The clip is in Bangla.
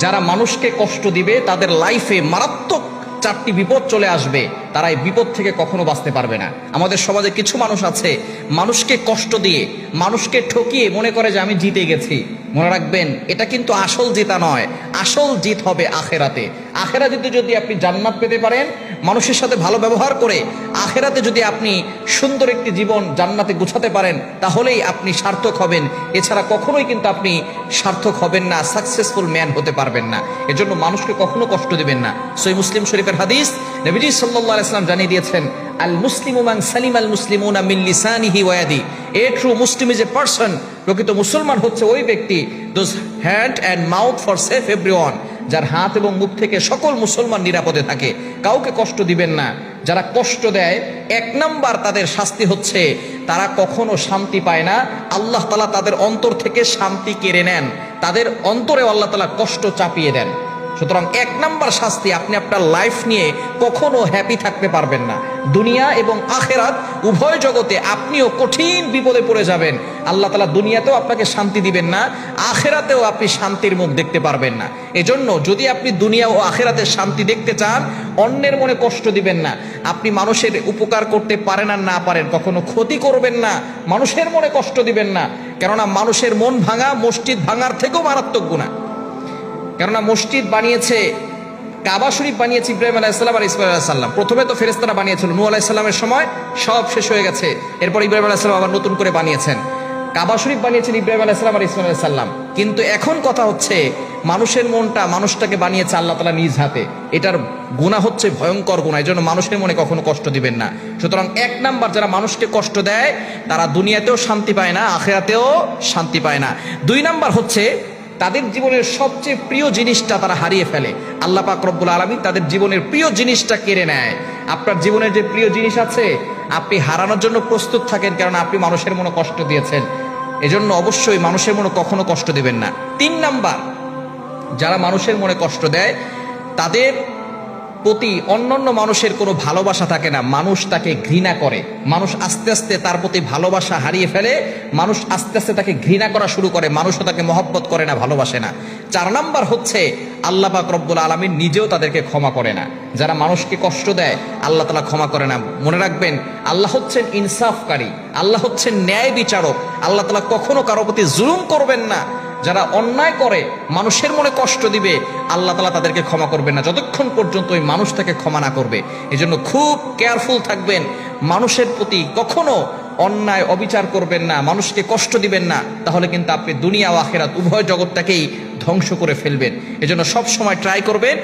যারা মানুষকে কষ্ট দিবে তাদের লাইফে মারাত্মক চারটি বিপদ চলে আসবে, তারা এই বিপদ থেকে কখনো বাঁচতে পারবে না। আমাদের সমাজে কিছু মানুষ আছে, মানুষকে কষ্ট দিয়ে, মানুষকে ঠকিয়ে মনে করে যে আমি জিতে গেছি। মনে রাখবেন, এটা কিন্তু আসল জেতা নয়, আসল জিত হবে আখেরাতে। আখেরাতে যদি আপনি জান্নাত পেতে পারেন, মানুষের সাথে ভালো ব্যবহার করে আখেরাতে যদি আপনি সুন্দর একটি জীবন জান্নাতে গুছাতে পারেন, তাহলেই আপনি সার্থক হবেন। এছাড়া কখনোই কিন্তু আপনি সার্থক হবেন না, সাকসেসফুল ম্যান হতে পারবেন না। এজন্য মানুষকে কখনো কষ্ট দিবেন না। সহিহ মুসলিম শরীফের হাদিস, নবীজি সাল্লাল্লাহু আলাইহি ওয়াসাল্লাম জানিয়ে দিয়েছেন, আল মুসলিমু মান সালিম আল মুসলিমুনা মিন লিসানিহি ওয়া ইয়াদিহি। A true Muslim is a person, প্রকৃত মুসলমান হচ্ছে ওই ব্যক্তি, those hand and mouth for safe everyone, যার হাত এবং মুখ থেকে সকল মুসলমান নিরাপদে থাকে। কাউকে কষ্ট দিবেন না। যারা কষ্ট দেয়, এক নাম্বার তাদের শাস্তি হচ্ছে তারা কখনো শান্তি পায় না। আল্লাহ তাআলা তাদের অন্তর থেকে শান্তি কেড়ে নেন, তাদের অন্তরে আল্লাহ তাআলা কষ্ট চাপিয়ে দেন। সুতরাং এক নাম্বার শাস্তি, আপনি আপনার লাইফ নিয়ে কখনো হ্যাপি থাকতে পারবেন না। দুনিয়া এবং আখেরাত উভয় জগতে আপনিও কঠিন বিপদে পড়ে যাবেন। আল্লাহ তাআলা দুনিয়াতেও আপনাকে শান্তি দিবেন না, আখেরাতেও আপনি শান্তির মুখ দেখতে পারবেন না। এজন্য যদি আপনি দুনিয়া ও আখেরাতের শান্তি দেখতে চান, অন্যের মনে কষ্ট দিবেন না। আপনি মানুষের উপকার করতে পারেন আর না পারেন, কখনো ক্ষতি করবেন না, মানুষের মনে কষ্ট দিবেন না। কেননা মানুষের মন ভাঙা মসজিদ ভাঙার থেকেও মারাত্মক গুনাহ। কেননা মসজিদ বানিয়েছে, কাবা শরীফ বানিয়েছে ইব্রাহিম আলাইহিস সালাম আর ইসমাঈল আলাইহিস সালাম। প্রথমে তো ফেরেশতারা বানিয়েছিল, নূহ আলাইহিস সালামের সময় সব শেষ হয়ে গেছে। এরপর ইব্রাহিম আলাইহিস সালাম আবার নতুন করে বানিয়েছেন। কাবা শরীফ বানিয়েছেন ইব্রাহিম আলাইহিস সালাম আর ইসমাঈল আলাইহিস সালাম। কিন্তু এখন কথা হচ্ছে, মানুষের মনটা, মানুষটাকে বানিয়েছে আল্লাহ তাআলা নিজ হাতে। এটার গুনাহ হচ্ছে ভয়ঙ্কর গুনাহ। এই জন্য মানুষের মনে কখনো কষ্ট দিবেন না। সুতরাং এক নাম্বার, যারা মানুষকে কষ্ট দেয় তারা দুনিয়াতেও শান্তি পায় না, আখিরাতেও শান্তি পায় না। দুই নাম্বার হচ্ছে তাদের জীবনের সবচেয়ে প্রিয় জিনিসটা তারা হারিয়ে ফেলে। আল্লাহ পাক রব্বুল আলামিন তাদের জীবনের প্রিয় জিনিসটা কেড়ে নেয়। আপনার জীবনের যে প্রিয় জিনিস আছে, আপনি হারানোর জন্য প্রস্তুত থাকেন, কারণ আপনি মানুষের মনে কষ্ট দিয়েছেন। এজন্য অবশ্যই মানুষের মনে কখনো কষ্ট দিবেন না। তিন নাম্বার, যারা মানুষের মনে কষ্ট দেয় তাদের প্রতি অন্যান্য মানুষের কোনো ভালোবাসা থাকে না, মানুষ তাকে ঘৃণা করে। মানুষ আস্তে আস্তে তার প্রতি ভালোবাসা হারিয়ে ফেলে, মানুষ আস্তে আস্তে তাকে ঘৃণা করা শুরু করে, মানুষও তাকে মহব্বত করে না, ভালোবাসে না। চার নাম্বার হচ্ছে আল্লাহ পাক রব্বুল আলামিন নিজেও তাদেরকে ক্ষমা করে না। যারা মানুষকে কষ্ট দেয় আল্লাহ তাআলা ক্ষমা করে না। মনে রাখবেন, আল্লাহ হচ্ছেন ইনসাফকারী, আল্লাহ হচ্ছেন ন্যায় বিচারক। আল্লাহ তাআলা কখনো কারো প্রতি জুলুম করবেন না। যারা অন্যায় করে, মানুষের মনে কষ্ট দিবে, আল্লাহ তাআলা তাদেরকে ক্ষমা করবেন না যতক্ষণ পর্যন্ত ওই মানুষ তাকে ক্ষমা না করবে। এজন্য খুব কেয়ারফুল থাকবেন, মানুষের প্রতি কখনো অন্যায় অবিচার করবেন না, মানুষকে কষ্ট দিবেন না, তাহলে কিন্তু আপনি দুনিয়া ও আখিরাত উভয় জগৎটাকেই ধ্বংস করে ফেলবেন। এজন্য সব সময় ট্রাই করবেন